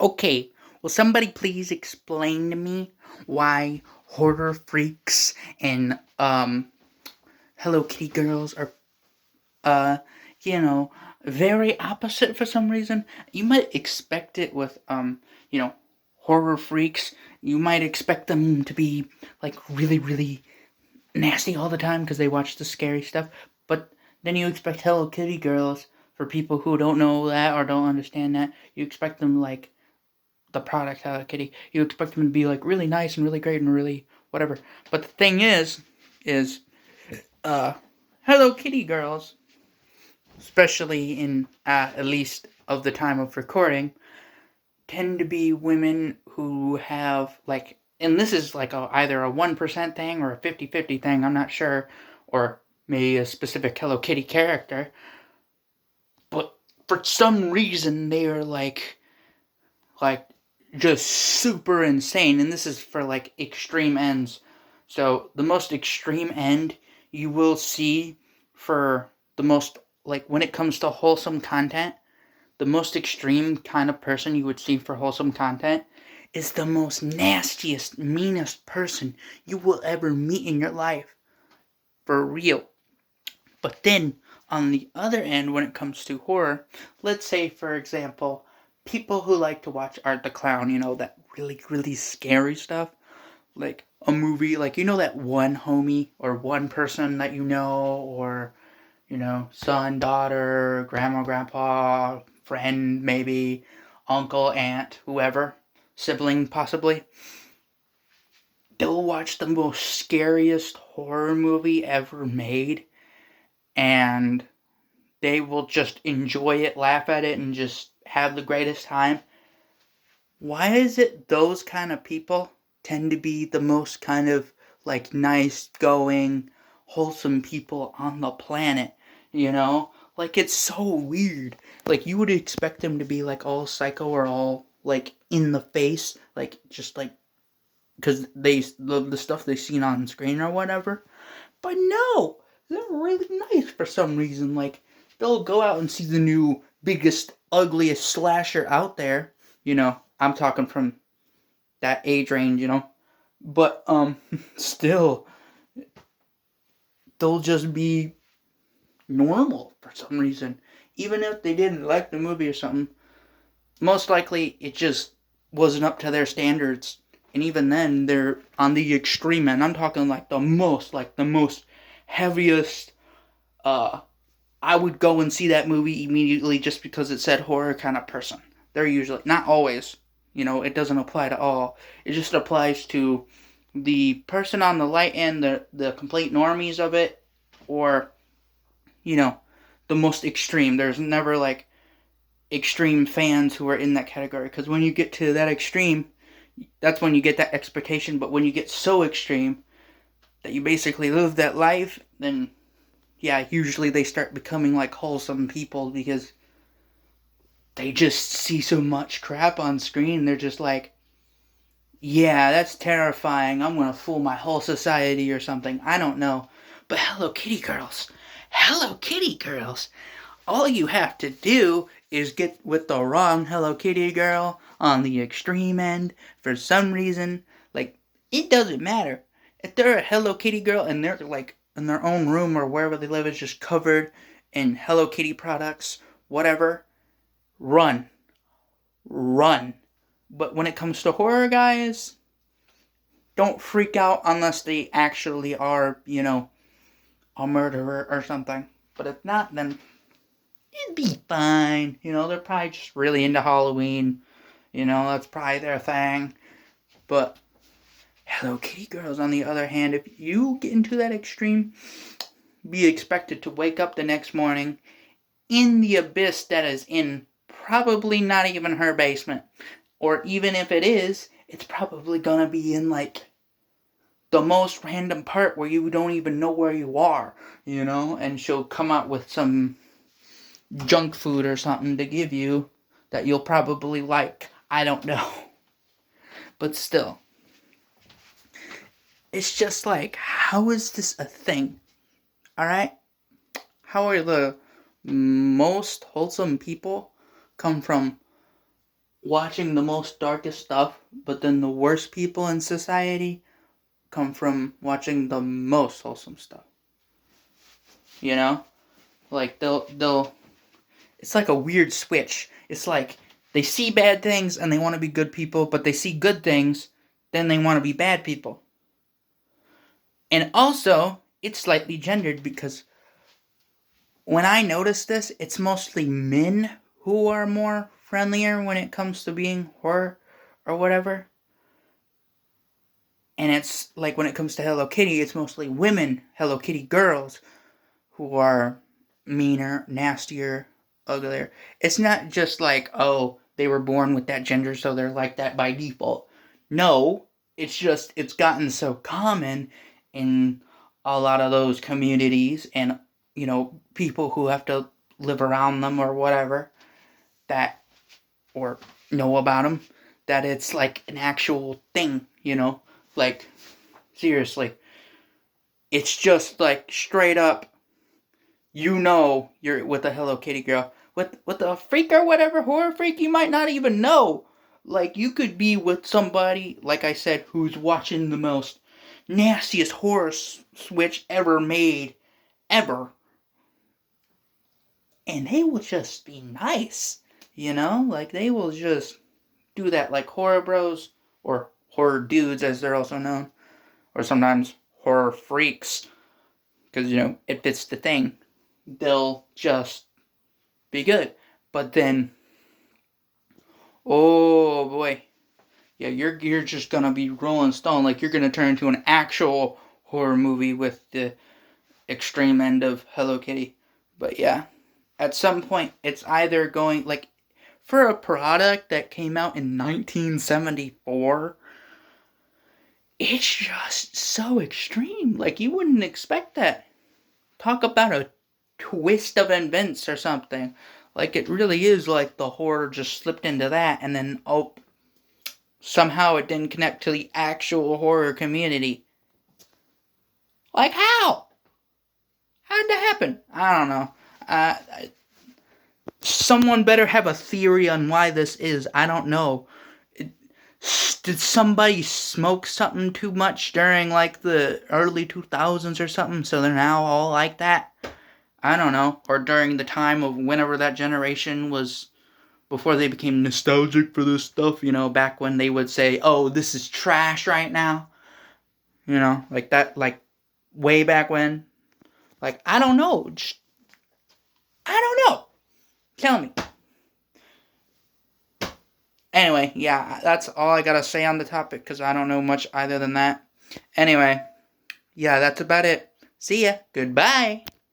Okay, will somebody please explain to me why horror freaks and Hello Kitty girls are uh you know very opposite for some reason? You might expect it with you know horror freaks. You might expect them to be like really nasty all the time because they watch the scary stuff, but then you expect Hello Kitty girls, for people who don't know that or don't understand that, you expect them like the product Hello Kitty. You expect them to be like really nice and really great and really whatever. But the thing is uh, Hello Kitty girls, especially in at least of the time of recording, tend to be women who have like, and this is like either a 1% thing or a 50-50 thing. I'm not sure, or maybe a specific Hello Kitty character. But for some reason, they are like just super insane, and this is for like extreme ends. So the most extreme end you will see for the most, like when it comes to wholesome content, the most extreme kind of person you would see for wholesome content is the most nastiest, meanest person you will ever meet in your life. For real. But then, on the other end, when it comes to horror, let's say, for example, people who like to watch Art the Clown, that really scary stuff, like a movie, like, that one homie or one person that or, son, daughter, grandma, grandpa, friend, maybe, uncle, aunt, whoever, sibling, possibly. They'll watch the most scariest horror movie ever made, and they will just enjoy it, laugh at it, and just have the greatest time. Why is it those kind of people tend to be the most kind of like nice going, wholesome people on the planet? Like it's so weird. Like you would expect them to be like all psycho or all like in the face, like just like because they love the stuff they've seen on screen or whatever. But no, they're really nice for some reason. Like, they'll go out and see the new, biggest, ugliest slasher out there. I'm talking from that age range. But, still, they'll just be normal for some reason. Even if they didn't like the movie or something, most likely it just wasn't up to their standards. And even then, they're on the extreme end. I'm talking like the most heaviest, uh, I would go and see that movie immediately just because it said horror kind of person. They're usually, not always, it doesn't apply to all. It just applies to the person on the light end, the complete normies of it, or, you know, the most extreme. There's never like extreme fans who are in that category, because when you get to that extreme, that's when you get that expectation. But when you get so extreme that you basically live that life, then yeah, usually they start becoming like wholesome people because they just see so much crap on screen. They're just like, yeah, that's terrifying. I'm gonna fool my whole society or something. I don't know. But Hello Kitty girls, all you have to do is get with the wrong Hello Kitty girl on the extreme end for some reason. Like, it doesn't matter. If they're a Hello Kitty girl and they're like in their own room or wherever they live is just covered in Hello Kitty products, whatever, run. Run. But when it comes to horror guys, don't freak out unless they actually are, a murderer or something. But if not, then it'd be fine. They're probably just really into Halloween. That's probably their thing. But Hello Kitty girls, on the other hand, if you get into that extreme, be expected to wake up the next morning in the abyss that is in probably not even her basement. Or even if it is, it's probably gonna be in like the most random part where you don't even know where you are, and she'll come out with some junk food or something to give you that you'll probably like. I don't know. But still, it's just like, how is this a thing? Alright? How are the most wholesome people come from watching the most darkest stuff, but then the worst people in society come from watching the most wholesome stuff. You know? Like they'll it's like a weird switch. It's like they see bad things and they want to be good people, but they see good things, then they want to be bad people. And also, it's slightly gendered because when I notice this, it's mostly men who are more friendlier when it comes to being horror or whatever. And it's like when it comes to Hello Kitty, it's mostly women, Hello Kitty girls, who are meaner, nastier, uglier. It's not just like, oh, they were born with that gender, so they're like that by default. No, it's just, it's gotten so common in a lot of those communities and, you know, people who have to live around them or whatever, that, or know about them, that it's like an actual thing, you know? Like, seriously. It's just like straight up, you know you're with a Hello Kitty girl. With a freak or whatever, horror freak, you might not even know. Like, you could be with somebody, like I said, who's watching the most nastiest horror switch ever made, ever. And they will just be nice, you know? Like, they will just do that, like horror bros, or horror dudes as they're also known, or sometimes horror freaks, because, you know, it fits the thing. They'll just be good. But then, oh boy, yeah, you're just gonna be Rolling Stone. Like, you're gonna turn into an actual horror movie with the extreme end of Hello Kitty. But yeah, at some point, it's either going, like, for a product that came out in 1974, it's just so extreme. Like, you wouldn't expect that. Talk about a twist of events or something. Like, it really is like the horror just slipped into that, and then, oh, somehow it didn't connect to the actual horror community. Like, how? How did that happen? I don't know. Someone better have a theory on why this is. I don't know. Did somebody smoke something too much during, like, the early 2000s or something, so they're now all like that? I don't know. Or during the time of whenever that generation was, before they became nostalgic for this stuff, you know, back when they would say, oh, this is trash right now. You know, like that, like, way back when. Like, I don't know. I don't know. Tell me. Anyway, yeah, that's all I gotta say on the topic, because I don't know much either than that. Anyway, yeah, that's about it. See ya. Goodbye.